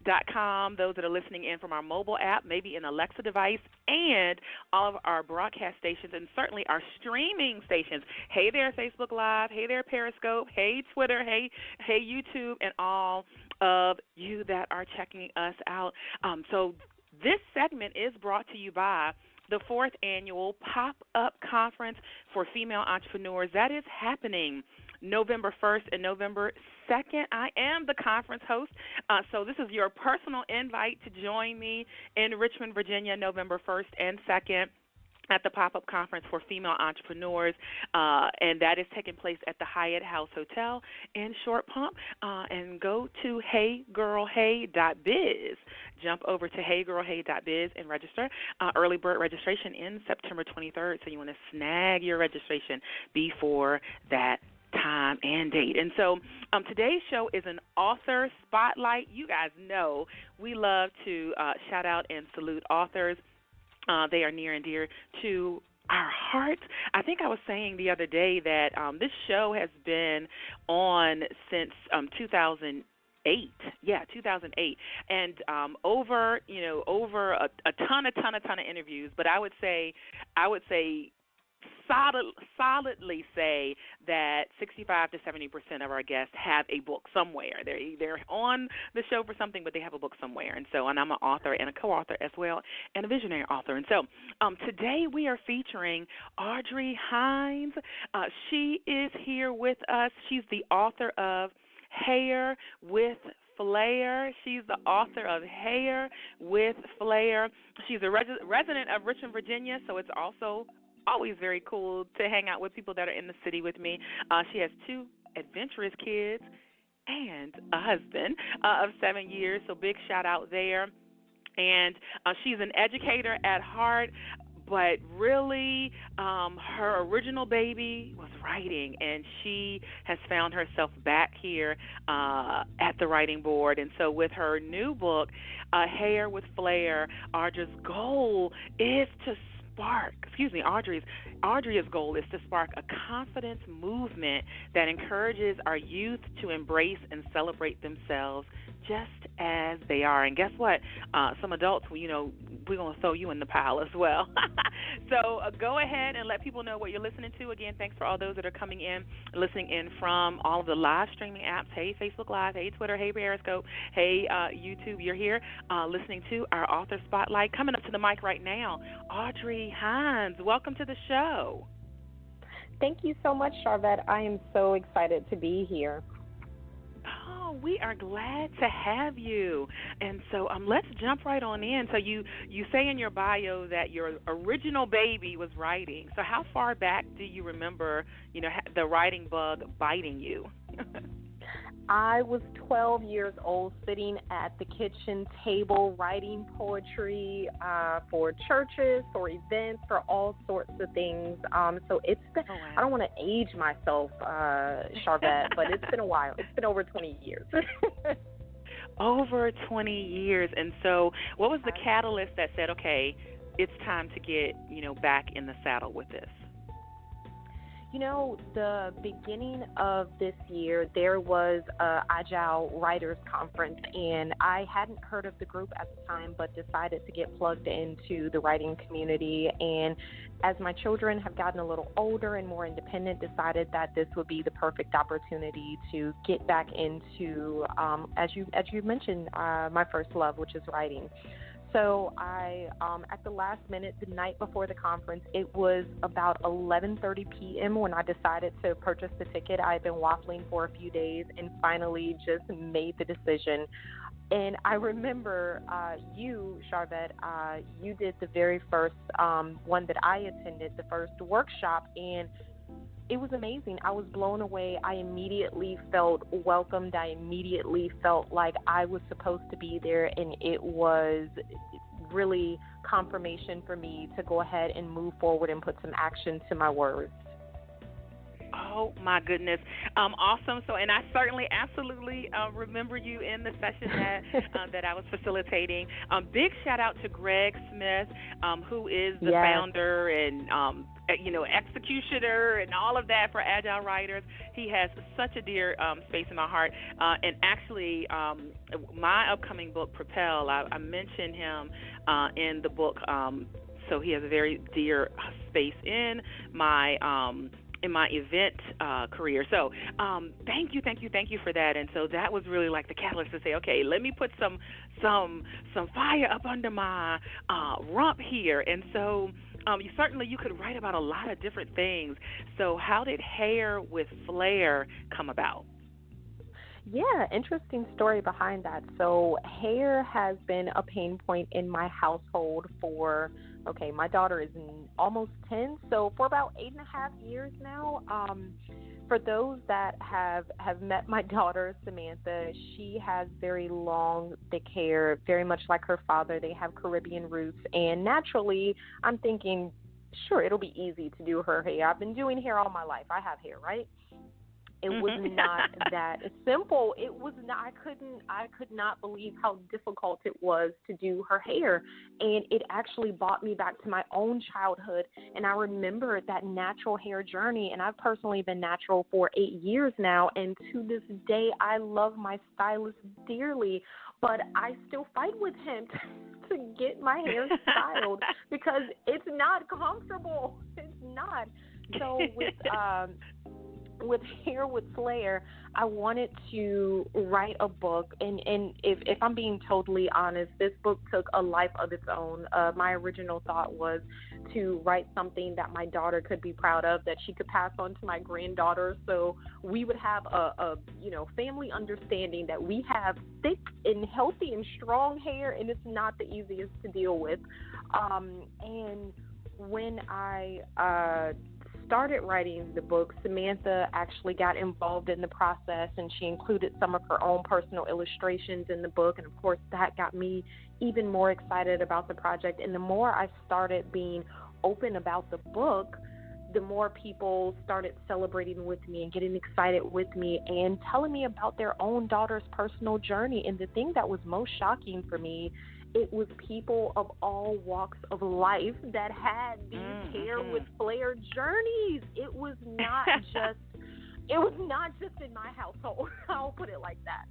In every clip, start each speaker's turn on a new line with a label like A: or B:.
A: unfollow.com, those that are listening in from our mobile app, maybe an Alexa device, and all of our broadcast stations, and certainly our streaming stations. Hey there, Facebook Live. Hey there, Periscope. Hey, Twitter. Hey, YouTube, and all of you that are checking us out. So this segment is brought to you by the 4th Annual Pop-Up Conference for Female Entrepreneurs. That is happening November 1st and November 2nd. I am the conference host, so this is your personal invite to join me in Richmond, Virginia, November 1st and 2nd at the Pop-Up Conference for Female Entrepreneurs, and that is taking place at the Hyatt House Hotel in Short Pump. And go to heygirlhey.biz. Jump over to heygirlhey.biz and register. Early bird registration ends September 23rd, so you want to snag your registration before that time and date. And so today's show is an author spotlight. You guys know we love to shout out and salute authors. They are near and dear to our hearts. I think I was saying the other day that this show has been on since 2008. Yeah, 2008, and over a ton of interviews. But I would say solidly say that 65 to 70% of our guests have a book somewhere. They're either on the show for something, but they have a book somewhere. And I'm an author and a co-author as well, and a visionary author. And so today we are featuring Audrey Hinds. She is here with us. She's the author of Hair with Flair. She's the author of Hair with Flair. She's a resident of Richmond, Virginia, so it's also always very cool to hang out with people that are in the city with me. She has 2 adventurous kids and a husband of 7 years, so big shout out there. And she's an educator at heart, but really her original baby was writing, and she has found herself back here at the writing board. And so with her new book, Hair with Flair, Audrey's goal is to Audrey's goal is to spark a confidence movement that encourages our youth to embrace and celebrate themselves just as they are. And guess what? Some adults, we're going to throw you in the pile as well. So go ahead and let people know what you're listening to. Again, thanks for all those that are coming in, listening in from all of the live streaming apps. Hey, Facebook Live. Hey, Twitter. Hey, Periscope. Hey, YouTube. You're here listening to our author spotlight. Coming up to the mic right now, Audrey Hinds. Welcome to the show.
B: Thank you so much, Charvette. I am so excited to be here.
A: Oh, we are glad to have you. And so let's jump right on in. So you say in your bio that your original baby was writing. So how far back do you remember, the writing bug biting you?
B: I was 12 years old, sitting at the kitchen table, writing poetry for churches, for events, for all sorts of things. So it's been, I don't want to age myself, Charvette, but it's been a while. It's been over 20 years.
A: Over 20 years. And so what was the catalyst that said, okay, it's time to get, back in the saddle with this?
B: The beginning of this year, there was a Agile Writers Conference, and I hadn't heard of the group at the time, but decided to get plugged into the writing community. And as my children have gotten a little older and more independent, decided that this would be the perfect opportunity to get back into, as you mentioned, my first love, which is writing. So I, at the last minute, the night before the conference, it was about 11:30 p.m. when I decided to purchase the ticket. I had been waffling for a few days and finally just made the decision. And I remember you, Charvette, you did the very first one that I attended, the first workshop, and it was amazing. I was blown away. I immediately felt welcomed. I immediately felt like I was supposed to be there, and it was really confirmation for me to go ahead and move forward and put some action to my words.
A: Oh my goodness, awesome. So, and I certainly, absolutely remember you in the session that I was facilitating. Big shout out to Greg Smith, who is the
B: Yes.
A: founder and executioner and all of that for Agile Writers. He has such a dear space in my heart. And actually, my upcoming book, Propel, I mentioned him in the book. So he has a very dear space in my event career. So thank you for that. And so that was really like the catalyst to say, okay, let me put some fire up under my rump here. And so you could write about a lot of different things. So how did Hair with Flair come about?
B: Yeah, interesting story behind that. So, hair has been a pain point in my household for, okay, my daughter is almost 10, so for about 8.5 years now. For those that have met my daughter, Samantha, she has very long, thick hair, very much like her father. They have Caribbean roots, and naturally, I'm thinking, sure, it'll be easy to do her hair. I've been doing hair all my life. I have hair, right? It was
A: Mhm.
B: not that simple. It was not. I could not believe how difficult it was to do her hair, and it actually brought me back to my own childhood. And I remember that natural hair journey. And I've personally been natural for 8 years now, and to this day, I love my stylist dearly. But I still fight with him to get my hair styled because it's not comfortable. It's not. So with Hair with Flair, I wanted to write a book, and if I'm being totally honest, this book took a life of its own. My original thought was to write something that my daughter could be proud of, that she could pass on to my granddaughter, so we would have a family understanding that we have thick and healthy and strong hair, and it's not the easiest to deal with. And when I started writing the book, Samantha actually got involved in the process, and she included some of her own personal illustrations in the book. And of course, that got me even more excited about the project. And the more I started being open about the book, the more people started celebrating with me and getting excited with me and telling me about their own daughter's personal journey. And the thing that was most shocking for me, it was people of all walks of life that had these Hair with
A: Mm-hmm.
B: Flair journeys. It was not just in my household. I'll put it like that.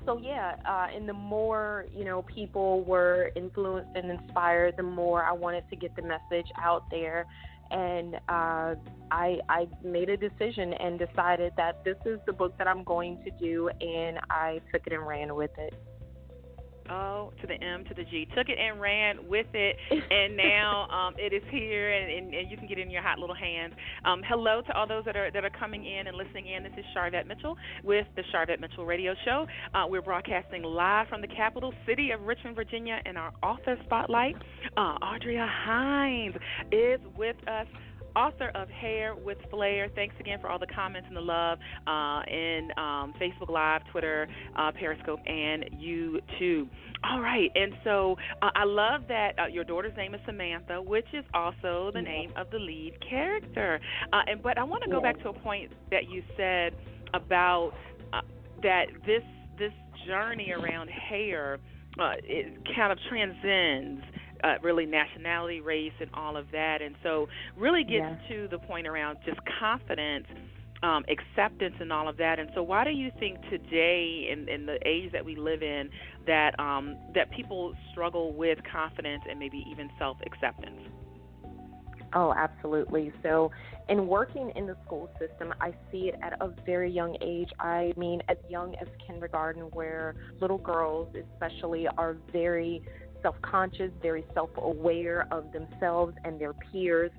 B: So yeah, and the more people were influenced and inspired, the more I wanted to get the message out there. And I made a decision and decided that this is the book that I'm going to do, and I took it and ran with it.
A: O to the M to the G. Took it and ran with it, and now it is here, and you can get it in your hot little hands. Hello to all those that are coming in and listening in. This is Charvette Mitchell with the Charvette Mitchell Radio Show. We're broadcasting live from the capital city of Richmond, Virginia, in our author spotlight. Audrey Hinds is with us, author of Hair with Flair. Thanks again for all the comments and the love in Facebook Live, Twitter, Periscope, and YouTube. All right, and so I love that your daughter's name is Samantha, which is also the
B: Yes.
A: name of the lead character. But I want to go
B: Yes.
A: back to a point that you said about that this journey around hair it kind of transcends really nationality, race, and all of that, and so really gets
B: Yes.
A: to the point around just confidence, acceptance, and all of that. And so, why do you think today, in the age that we live in, that people struggle with confidence and maybe even self acceptance?
B: Oh, absolutely. So, in working in the school system, I see it at a very young age. I mean, as young as kindergarten, where little girls, especially, are very self conscious, very self aware of themselves and their peers.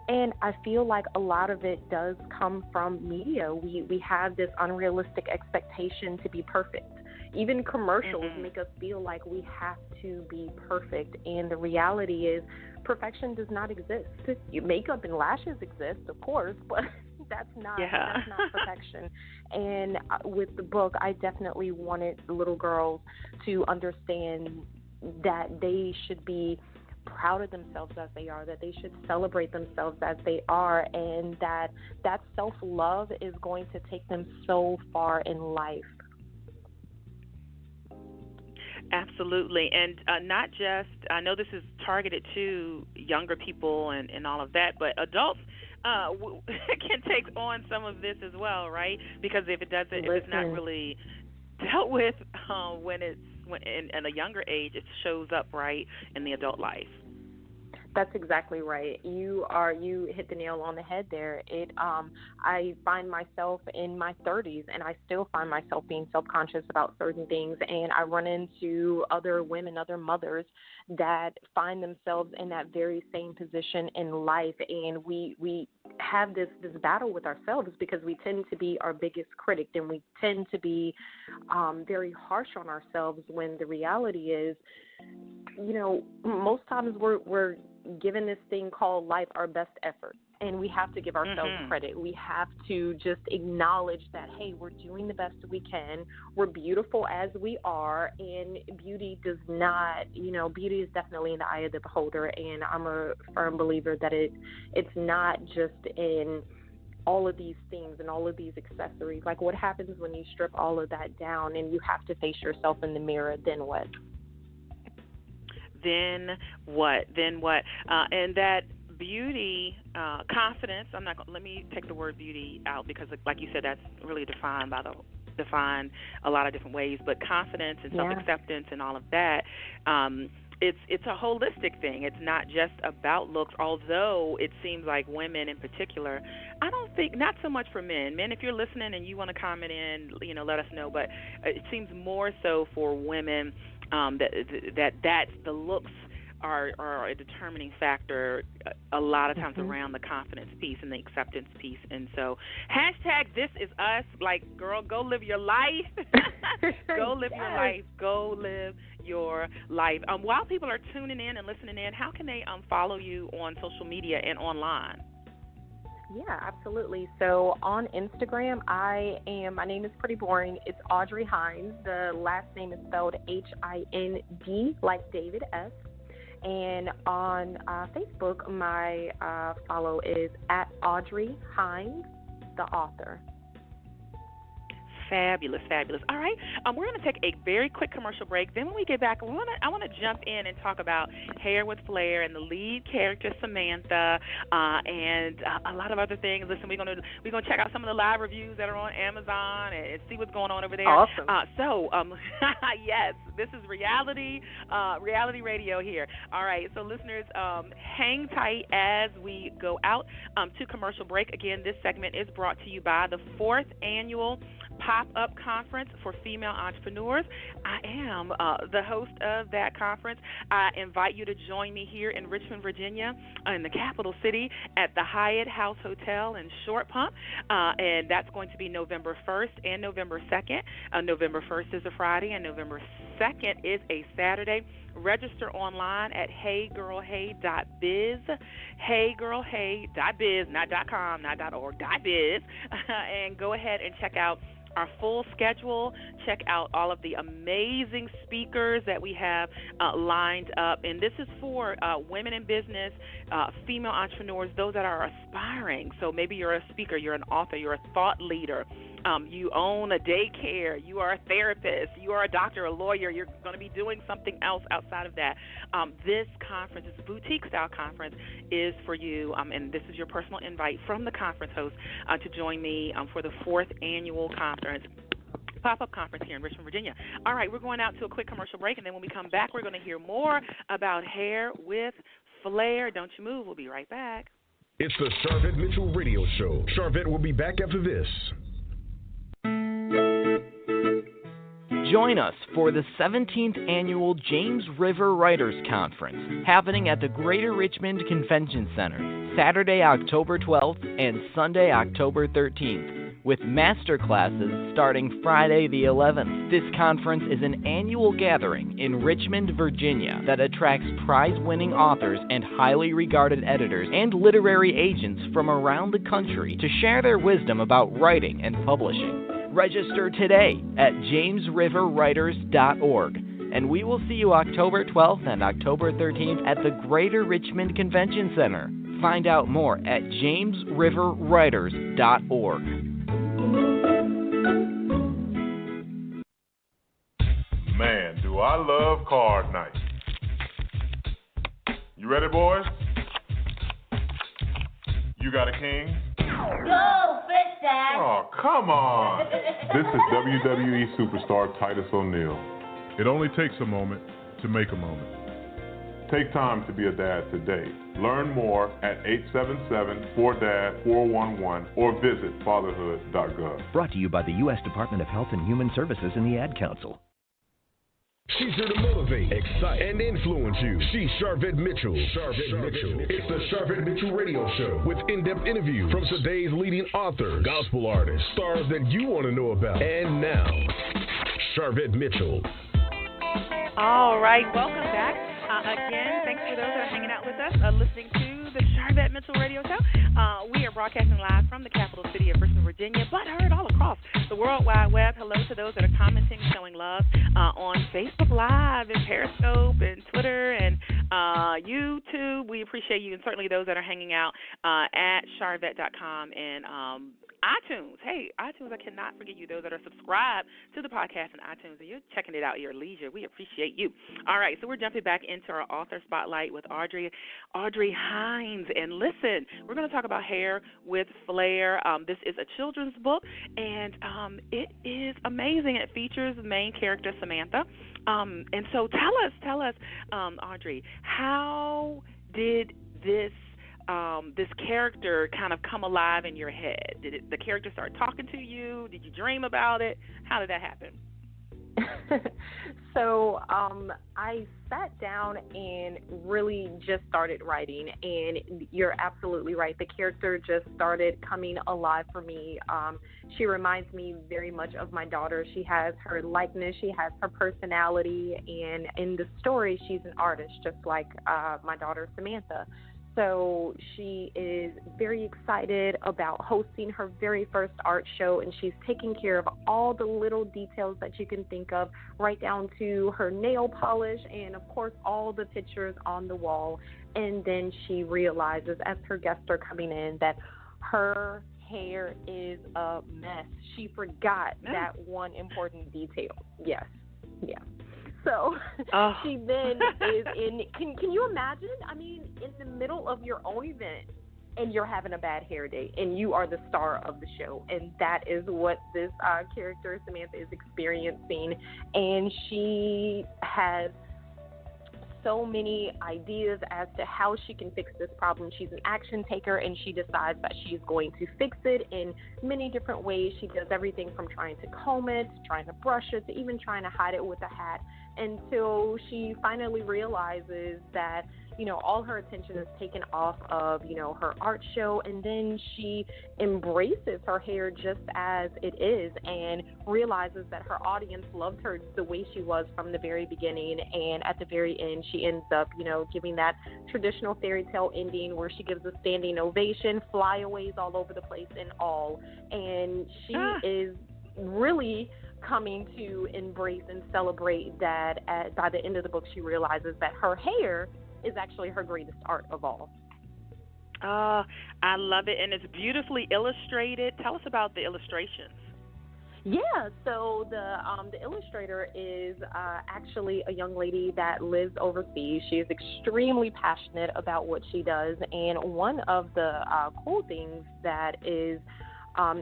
B: And I feel like a lot of it does come from media. We have this unrealistic expectation to be perfect. Even commercials
A: Mhm.
B: make us feel like we have to be perfect. And the reality is, perfection does not exist. Makeup and lashes exist, of course, but
A: Yeah.
B: that's not perfection. And with the book, I definitely wanted little girls to understand that they should be proud of themselves as they are, that they should celebrate themselves as they are, and that self-love is going to take them so far in life.
A: Absolutely. And not just, I know this is targeted to younger people and all of that, but adults can take on some of this as well, right? Because if it's not really dealt with when in a younger age, it shows up right in the adult life.
B: That's exactly right. You hit the nail on the head there. I find myself in my 30s, and I still find myself being self-conscious about certain things, and I run into other women, other mothers that find themselves in that very same position in life, and we have this battle with ourselves because we tend to be our biggest critic, and we tend to be very harsh on ourselves when the reality is, most times we're given this thing called life our best effort, and we have to give ourselves credit. We have to just acknowledge that, hey, we're doing the best we can. We're beautiful as we are, and beauty is definitely in the eye of the beholder, and I'm a firm believer that it's not just in all of these things and all of these accessories. Like, what happens when you strip all of that down and you have to face yourself in the mirror? Then what?
A: Then what? And that beauty, confidence. Let me take the word beauty out because, like you said, that's really defined a lot of different ways. But confidence and self-acceptance and all of that. It's a holistic thing. It's not just about looks, although it seems like women in particular, I don't think, not so much for men. Men, if you're listening and you want to comment in, let us know. But it seems more so for women that the looks are a determining factor a lot of times around the confidence piece and the acceptance piece. And so #ThisIsUs, like, girl, go live your life. Go live your life. Go live your life. While people are tuning in and listening in, how can they follow you on social media and online?
B: Yeah, absolutely. So on Instagram, my name is pretty boring. It's Audrey Hinds. The last name is spelled Hind, like David S. And on Facebook, my follow is at Audrey Hinds, the author.
A: Fabulous. All right, we're going to take a very quick commercial break. Then when we get back, I want to jump in and talk about Hair with Flair and the lead character Samantha, and a lot of other things. Listen, we're going to check out some of the live reviews that are on Amazon and see what's going on over there.
B: Awesome.
A: Yes, this is reality radio here. All right, so listeners, hang tight as we go out to commercial break. Again, this segment is brought to you by the 4th Annual Pop-Up Conference for Female Entrepreneurs. I am the host of that conference. I invite you to join me here in Richmond, Virginia, in the capital city, at the Hyatt House Hotel in Short Pump, and that's going to be November 1st and November 2nd. November 1st is a Friday, and November 2nd is a Saturday. Register online at heygirlhey.biz, heygirlhey.biz, not .com, not .org, .biz, and go ahead and check out our full schedule. Check out all of the amazing speakers that we have lined up. And this is for women in business, female entrepreneurs, those that are aspiring. So maybe you're a speaker, you're an author, you're a thought leader. You own a daycare, you are a therapist, you are a doctor, a lawyer, you're going to be doing something else outside of that. This conference, this boutique-style conference, is for you, and this is your personal invite from the conference host to join me for the 4th Annual Conference. Pop-up conference here in Richmond, Virginia. All right, we're going out to a quick commercial break, and then when we come back, we're going to hear more about Hair with Flair. Don't you move. We'll be right back.
C: It's the Sharvette Mitchell Radio Show. Sharvette will be back after this.
D: Join us for the 17th Annual James River Writers Conference, happening at the Greater Richmond Convention Center, Saturday, October 12th and Sunday, October 13th, with master classes starting Friday the 11th. This conference is an annual gathering in Richmond, Virginia that attracts prize-winning authors and highly regarded editors and literary agents from around the country to share their wisdom about writing and publishing. Register today at jamesriverwriters.org. And we will see you October 12th and October 13th at the Greater Richmond Convention Center. Find out more at jamesriverwriters.org.
E: Man, do I love card night. You ready, boys? You got a king?
F: Go, fish dad!
E: Oh, come on. This is WWE superstar Titus O'Neil.
C: It only takes a moment to make a moment.
E: Take time to be a dad today. Learn more at 877-4DAD-411 or visit fatherhood.gov.
G: Brought to you by the U.S. Department of Health and Human Services and the Ad Council.
C: She's here to motivate, excite, and influence you. She's Charvette Mitchell. It's the Charvette Mitchell Radio Show with in-depth interviews from today's leading authors, gospel artists, stars that you want to know about. And now, Charvette Mitchell.
A: All right, welcome back. Again, thanks for those that are hanging out with us, listening to the Charvette Mitchell Radio Show. We are broadcasting live from the capital city of Richmond, Virginia, but heard all across the World Wide Web. Hello to those that are commenting, showing love on Facebook Live and Periscope and Twitter and YouTube. We appreciate you, and certainly those that are hanging out at charvette.com and iTunes. Hey, iTunes, I cannot forget you. Those that are subscribed to the podcast on iTunes, and you're checking it out at your leisure. We appreciate you. All right, so we're jumping back into our author spotlight with Audrey Hinds. And listen, we're going to talk about Hair with Flair. This is a children's book, and it is amazing. It features the main character, Samantha. And so tell us, Audrey, how did this character kind of come alive in your head? Did the character start talking to you? Did you dream about it? How did that happen?
B: So I sat down and really just started writing, and you're absolutely right. The character just started coming alive for me. She reminds me very much of my daughter. She has her likeness. She has her personality, and in the story, she's an artist, just like my daughter, Samantha. So she is very excited about hosting her very first art show, and she's taking care of all the little details that you can think of, right down to her nail polish and, of course, all the pictures on the wall. And then she realizes, as her guests are coming in, that her hair is a mess. She forgot that one important detail. Yes. Yeah. So she then is in, can you imagine? I mean, in the middle of your own event, and you're having a bad hair day, and you are the star of the show. And that is what this character, Samantha, is experiencing. And she has so many ideas as to how she can fix this problem. She's an action taker, and she decides that she's going to fix it in many different ways. She does everything from trying to comb it, to trying to brush it, to even trying to hide it with a hat, until she finally realizes that, you know, all her attention is taken off of, you know, her art show, and then she embraces her hair just as it is and realizes that her audience loved her the way she was from the very beginning. And at the very end, she ends up, you know, giving that traditional fairy tale ending where she gives a standing ovation, flyaways all over the place and all. And she is really coming to embrace and celebrate that by the end of the book, she realizes that her hair is actually her greatest art of all.
A: I love it, and it's beautifully illustrated. Tell us about the illustrations.
B: Yeah, so the illustrator is actually a young lady that lives overseas. She is extremely passionate about what she does, and one of the cool things that is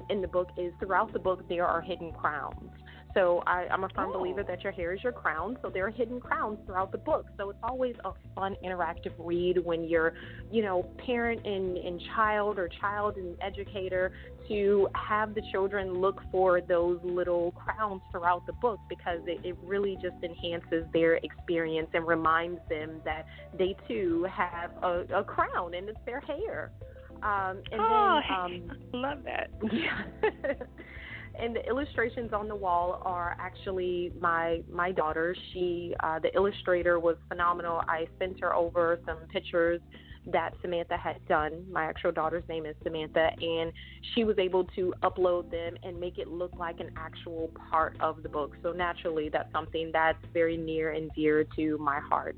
B: in the book is throughout the book there are hidden crowns. So I'm a firm believer that your hair is your crown, so there are hidden crowns throughout the book. So it's always a fun, interactive read when you're, you know, parent and child, or child and educator, to have the children look for those little crowns throughout the book, because it really just enhances their experience and reminds them that they too have a crown, and it's their hair.
A: Love that.
B: Yeah. And the illustrations on the wall are actually my daughter. She, the illustrator, was phenomenal. I sent her over some pictures that Samantha had done. My actual daughter's name is Samantha, and she was able to upload them and make it look like an actual part of the book. So naturally, that's something that's very near and dear to my heart.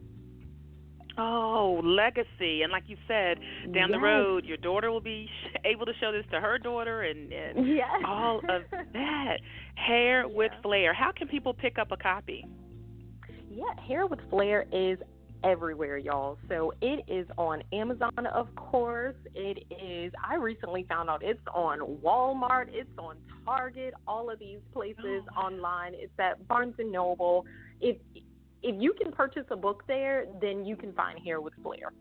A: Oh, legacy. And like you said, down the
B: Yes.
A: road, your daughter will be able to show this to her daughter and
B: Yes.
A: all of that. Hair with
B: Yeah.
A: Flair. How can people pick up a copy?
B: Yeah, Hair with Flair is everywhere, y'all. So it is on Amazon, of course. It is, I recently found out it's on Walmart, it's on Target, all of these places online. It's at Barnes & Noble. If you can purchase a book there, then you can find Hair with Flair.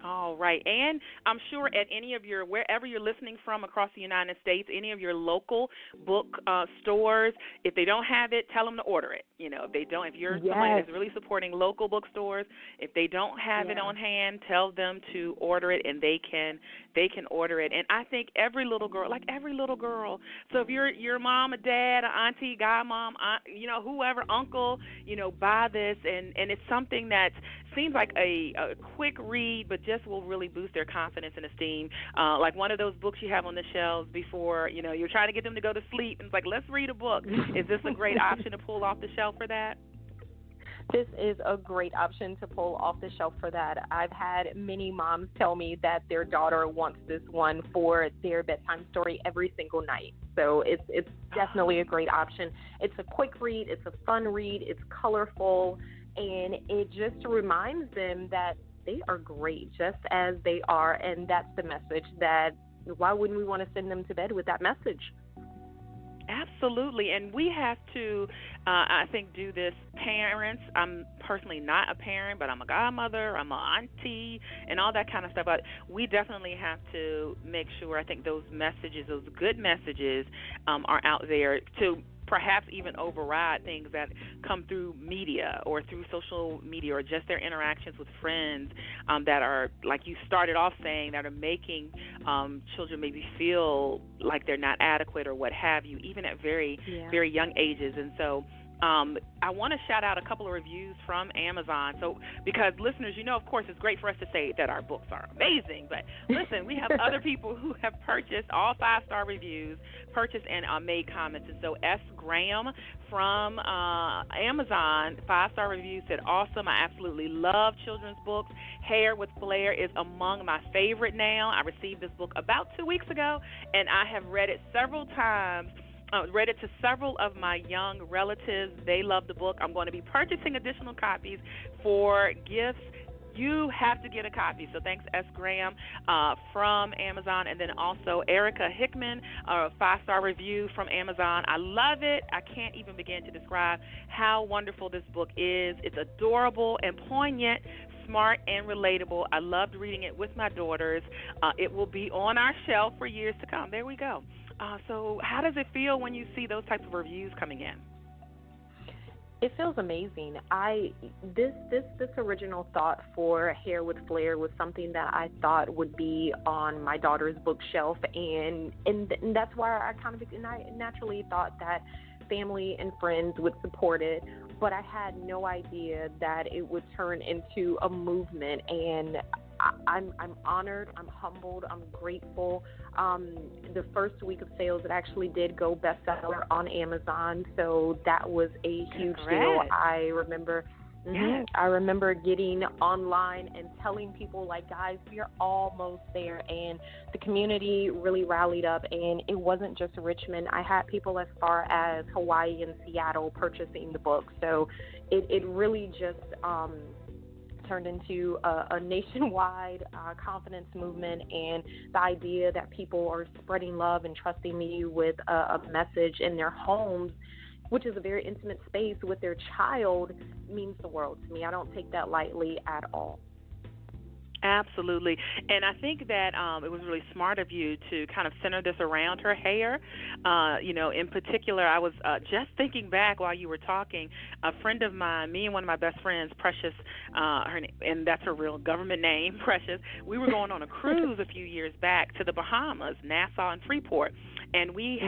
A: All right. And I'm sure at any of your, wherever you're listening from across the United States, any of your local book stores, if they don't have it, tell them to order it. You know, if they don't, if you're somebody that's really supporting local bookstores, if they don't have it on hand, tell them to order it, and they can order it. And I think every little girl, so if you're your mom, a dad, an auntie, godmom, aunt, you know, whoever, uncle, you know, buy this, and it's something that seems like a quick read, but just will really boost their confidence and esteem. Like one of those books you have on the shelves before, you know, you're trying to get them to go to sleep, and it's like, let's read a book. Is this a great option to pull off the shelf for that?
B: This is a great option to pull off the shelf for that. I've had many moms tell me that their daughter wants this one for their bedtime story every single night. So it's definitely a great option. It's a quick read, it's a fun read, it's colorful, and it just reminds them that they are great just as they are, and that's the message. That why wouldn't we want to send them to bed with that message?
A: Absolutely, and we have to, I think, do this. Parents, I'm personally not a parent, but I'm a godmother, I'm an auntie, and all that kind of stuff. But we definitely have to make sure, I think, those messages, those good messages, are out there to perhaps even override things that come through media or through social media or just their interactions with friends that are, like you started off saying, that are making children maybe feel like they're not adequate or what have you, even at very young ages. And so I want to shout out a couple of reviews from Amazon. So, because listeners, you know, of course, it's great for us to say that our books are amazing. But listen, we have other people who have purchased all 5-star reviews, purchased and made comments. And so S. Graham from Amazon, 5-star review, said, awesome. I absolutely love children's books. Hair with Flair is among my favorite now. I received this book about 2 weeks ago, and I have read it several times. Read it to several of my young relatives. They love the book. I'm going to be purchasing additional copies for gifts. You have to get a copy. So thanks, S. Graham, from Amazon. And then also Erica Hickman, a 5-star review from Amazon. I love it. I can't even begin to describe how wonderful this book is. It's adorable and poignant, smart and relatable. I loved reading it with my daughters. It will be on our shelf for years to come. There we go. So how does it feel when you see those types of reviews coming in?
B: It feels amazing. This original thought for Hair with Flair was something that I thought would be on my daughter's bookshelf, and that's why I naturally thought that family and friends would support it, but I had no idea that it would turn into a movement, and I'm honored, I'm humbled, I'm grateful. The first week of sales, it actually did go bestseller on Amazon, so that was a huge deal. I remember getting online and telling people, like, guys, we are almost there, and the community really rallied up, and it wasn't just Richmond. I had people as far as Hawaii and Seattle purchasing the book, so it really just turned into a nationwide confidence movement, and the idea that people are spreading love and trusting me with a message in their homes, which is a very intimate space with their child, means the world to me. I don't take that lightly at all.
A: Absolutely. And I think that it was really smart of you to kind of center this around her hair. In particular, I was just thinking back while you were talking, a friend of mine, me and one of my best friends, Precious, and that's her real government name, Precious, we were going on a cruise a few years back to the Bahamas, Nassau and Freeport, and we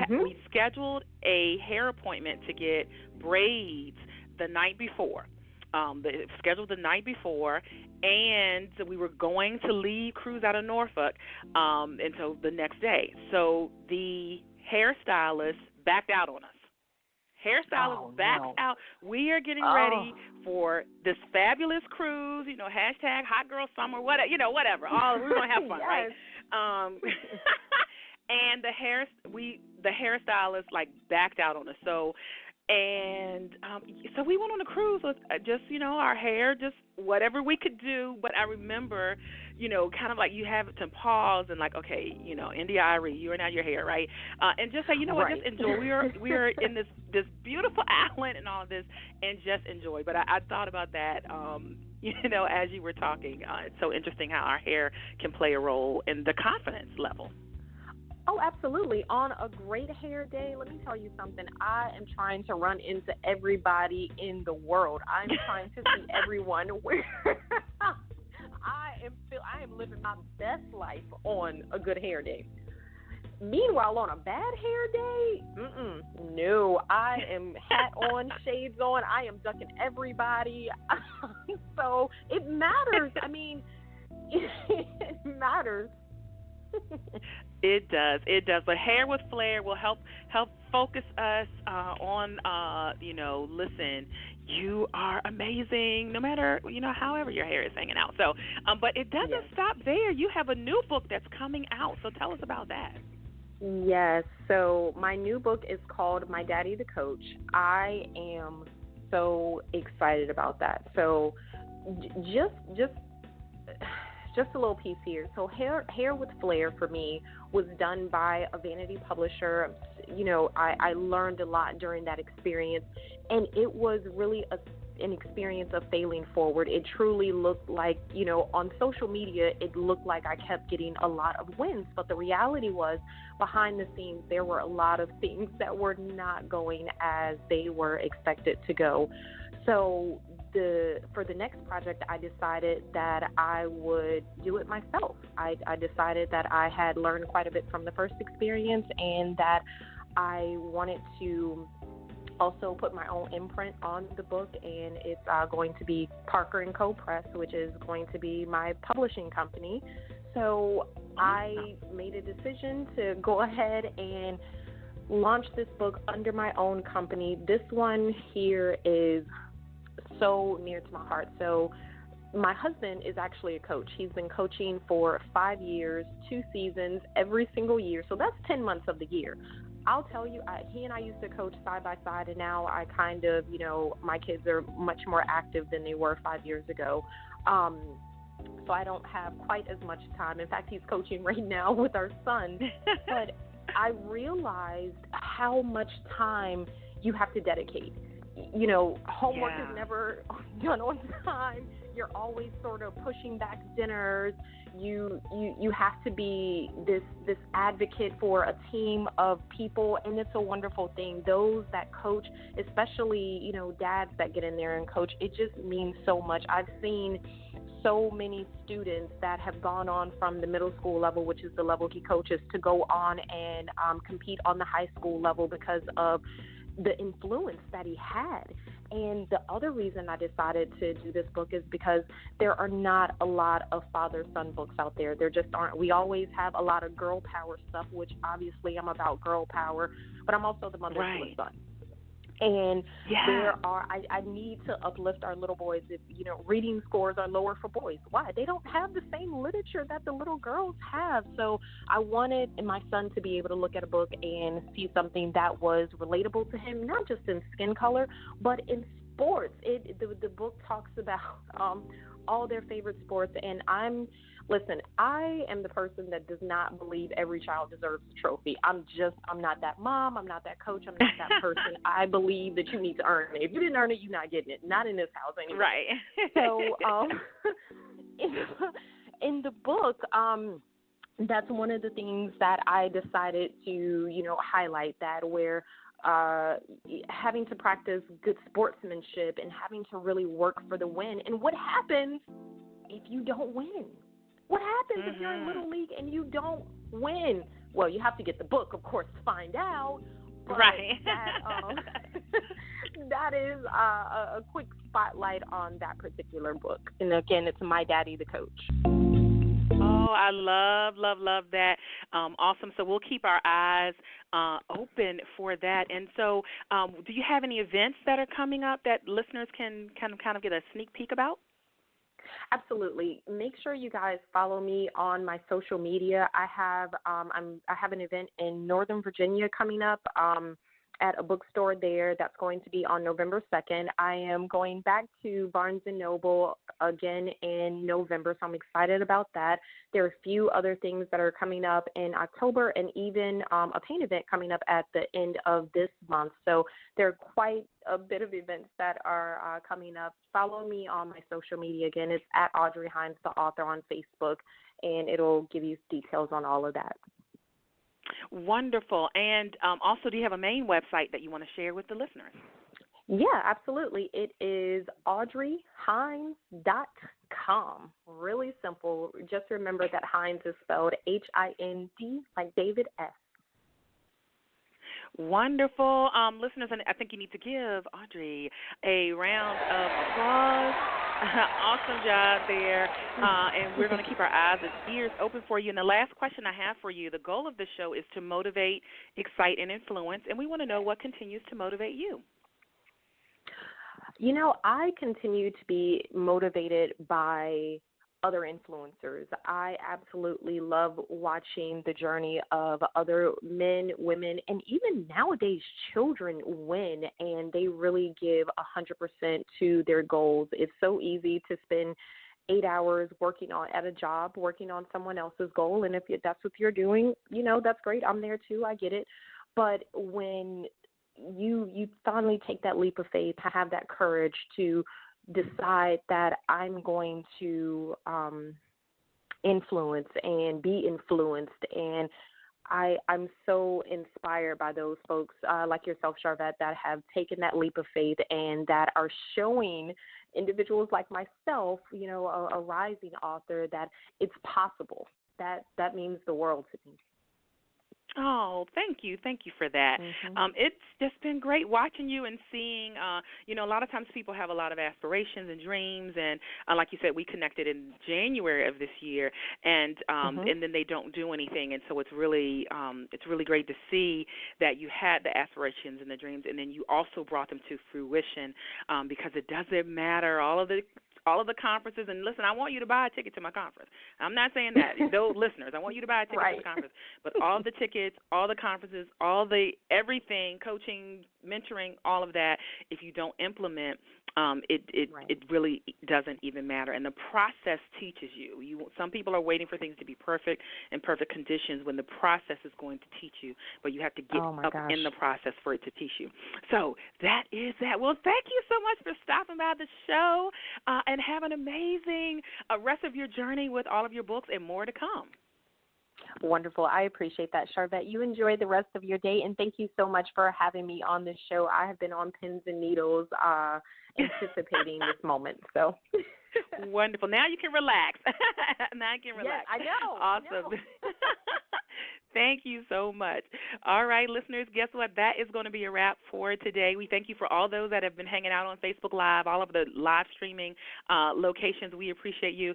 A: scheduled a hair appointment to get braids the night before. scheduled the night before, and we were going to leave cruise out of Norfolk until the next day. So the hairstylist backed out on us. Hairstylist backed out. We are getting ready for this fabulous cruise, hashtag hot girl summer, whatever, whatever. We're going to have fun, right? And the hairstylist backed out on us. So we went on a cruise with just, our hair, just whatever we could do. But I remember, kind of you have to pause and okay, India Irie, you are now your hair, right? And just say, what, just enjoy. We are in this beautiful island and all of this, and just enjoy. But I thought about that, as you were talking. It's so interesting how our hair can play a role in the confidence level.
B: Oh, absolutely. On a great hair day, let me tell you something. I am trying to run into everybody in the world. I'm trying to see everyone where I am living my best life on a good hair day. Meanwhile, on a bad hair day, no. I am hat on, shades on. I am ducking everybody. So it matters. I mean, it matters.
A: It does. But Hair with Flair will help focus us on, listen, you are amazing, no matter, however your hair is hanging out. So, but it doesn't stop there. You have a new book that's coming out. So tell us about that.
B: Yes. So my new book is called My Daddy the Coach. I am so excited about that. So just a little piece here. So Hair with Flair for me was done by a vanity publisher. I learned a lot during that experience, and it was really an experience of failing forward. It truly looked like, on social media, it looked like I kept getting a lot of wins, but the reality was behind the scenes, there were a lot of things that were not going as they were expected to go. So for the next project, I decided that I would do it myself. I decided that I had learned quite a bit from the first experience, and that I wanted to also put my own imprint on the book, and it's going to be Parker & Co. Press, which is going to be my publishing company. So I made a decision to go ahead and launch this book under my own company. This one here is so near to my heart. So my husband is actually a coach. He's been coaching for 5 years, 2 seasons, every single year. So that's 10 months of the year. I'll tell you, he and I used to coach side by side, and now I kind of, my kids are much more active than they were 5 years ago. So I don't have quite as much time. In fact, he's coaching right now with our son. But I realized how much time you have to dedicate. Homework is never done on time. You're always sort of pushing back dinners. You have to be this advocate for a team of people, and it's a wonderful thing. Those that coach, especially, dads that get in there and coach, it just means so much. I've seen so many students that have gone on from the middle school level, which is the level he coaches, to go on and compete on the high school level because of the influence that he had. And the other reason I decided to do this book is because there are not a lot of father-son books out there. There just aren't. We always have a lot of girl power stuff, which obviously I'm about girl power, but I'm also the mother to a son. And I need to uplift our little boys. If, reading scores are lower for boys. Why? They don't have the same literature that the little girls have. So I wanted my son to be able to look at a book and see something that was relatable to him, not just in skin color, but in sports. The book talks about all their favorite sports, and I am the person that does not believe every child deserves a trophy. I'm not that mom. I'm not that coach. I'm not that person. I believe that you need to earn it. If you didn't earn it, you're not getting it. Not in this house anyway.
A: Right.
B: So in the book, that's one of the things that I decided to, highlight, that where having to practice good sportsmanship and having to really work for the win. And what happens if you don't win? What happens if you're in Little League and you don't win? Well, you have to get the book, of course, to find out. But
A: right.
B: that is a quick spotlight on that particular book. And again, it's My Daddy the Coach.
A: Oh, I love that. Awesome. So we'll keep our eyes open for that. And so do you have any events that are coming up that listeners can kind of get a sneak peek about?
B: Absolutely. Make sure you guys follow me on my social media. I have an event in Northern Virginia coming up at a bookstore there. That's going to be on November 2nd. I am going back to Barnes & Noble again in November, so I'm excited about that. There are a few other things that are coming up in October, and even a paint event coming up at the end of this month. So there are quite a bit of events that are coming up. Follow me on my social media. Again, it's at Audrey Hinds, the author, on Facebook, and it'll give you details on all of that.
A: Wonderful. And also, do you have a main website that you want to share with the listeners?
B: Yeah, absolutely. It is audreyhinds.com. Really simple. Just remember that Hinds is spelled Hind, like David S.
A: Wonderful. Listeners, I think you need to give Audrey a round of applause. Awesome job there. And we're going to keep our eyes and ears open for you. And the last question I have for you, the goal of the show is to motivate, excite, and influence. And we want to know what continues to motivate you.
B: You know, I continue to be motivated by other influencers. I absolutely love watching the journey of other men, women, and even nowadays children win, and they really give 100% to their goals. It's so easy to spend 8 hours working at a job, working on someone else's goal, and if that's what you're doing, you know, that's great. I'm there too. I get it. But when you finally take that leap of faith, have that courage to decide that I'm going to influence and be influenced, and I'm so inspired by those folks like yourself, Charvette, that have taken that leap of faith and that are showing individuals like myself, you know, a rising author, that it's possible. That means the world to me.
A: Oh, thank you for that. It's just been great watching you and seeing, you know, a lot of times people have a lot of aspirations and dreams, and like you said, we connected in January of this year, and then they don't do anything, and so it's really great to see that you had the aspirations and the dreams, and then you also brought them to fruition, because it doesn't matter all of the conferences. And listen, I want you to buy a ticket to my conference. I'm not saying that. Those listeners, I want you to buy a ticket to the conference. But all of the tickets, all the conferences, everything, coaching, mentoring, all of that, if you don't implement, it really doesn't even matter. And the process teaches you. Some people are waiting for things to be perfect in perfect conditions when the process is going to teach you. But you have to get up in the process for it to teach you. So that is that. Well, thank you so much for stopping by the show, and have an amazing rest of your journey with all of your books and more to come.
B: Wonderful. I appreciate that, Charvette. You enjoy the rest of your day, and thank you so much for having me on this show. I have been on pins and needles anticipating this moment. So
A: wonderful. Now you can relax. Now you can relax.
B: Yes, I know.
A: Awesome. I know. Thank you so much. All right, listeners, guess what? That is going to be a wrap for today. We thank you for all those that have been hanging out on Facebook Live, all of the live streaming locations. We appreciate you.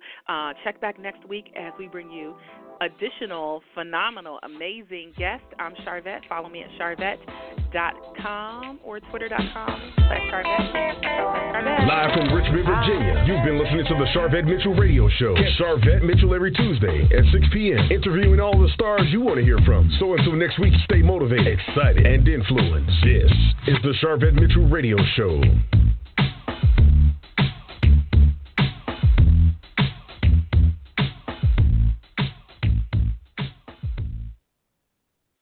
A: Check back next week as we bring you additional phenomenal, amazing guests. I'm Charvette. Follow me at charvette.com or twitter.com/Charvette.
C: Live from Richmond, Virginia, you've been listening to the Charvette Mitchell Radio Show. Catch Charvette Mitchell every Tuesday at 6 p.m., interviewing all the stars you want to hear from. So until next week, stay motivated, excited, and influenced. This is the Charvette Mitchell Radio Show.